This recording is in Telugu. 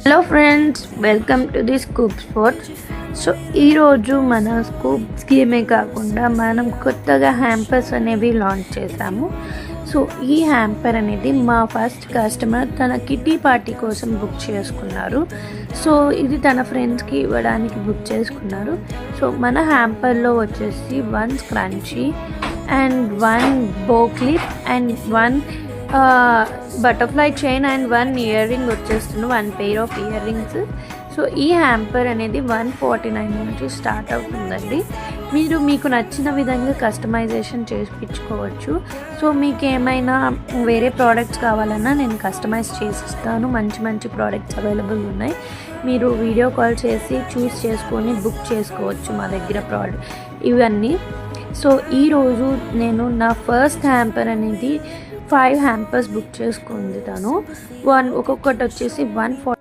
Hello friends, welcome to the scoop sports. So ఈరోజు మన స్కూప్స్ గేమే కాకుండా మనం కొత్తగా హ్యాంపర్స్ అనేవి లాంచ్ చేసాము. సో ఈ హ్యాంపర్ అనేది మా ఫస్ట్ కస్టమర్ తన కిటీ పార్టీ కోసం బుక్ చేసుకున్నారు. సో ఇది తన ఫ్రెండ్స్కి ఇవ్వడానికి బుక్ చేసుకున్నారు. సో మన హ్యాంపర్లో వచ్చేసి 1 స్క్రంచీ అండ్ 1 బో clip and 1 butterfly chain and 1 ear ring వచ్చేస్తుంది, 1 pair of ear rings. So ఈ హ్యాంపర్ అనేది 149 నుంచి స్టార్ట్ అవుతుందండి. మీరు మీకు నచ్చిన విధంగా కస్టమైజేషన్ చేయించుకోవచ్చు. సో మీకు ఏమైనా వేరే ప్రోడక్ట్స్ కావాలన్నా నేను కస్టమైజ్ చేసిస్తాను. మంచి మంచి ప్రోడక్ట్స్ అవైలబుల్ ఉన్నాయి. మీరు వీడియో కాల్ చేసి చూస్ చేసుకొని బుక్ చేసుకోవచ్చు మా దగ్గర ప్రోడక్ట్ ఇవన్నీ. సో ఈరోజు నేను నా ఫస్ట్ హ్యాంపర్ అనేది 5 హ్యాంపర్స్ బుక్ చేసుకుంది. తను ఒక్కొక్కటి వచ్చేసి 140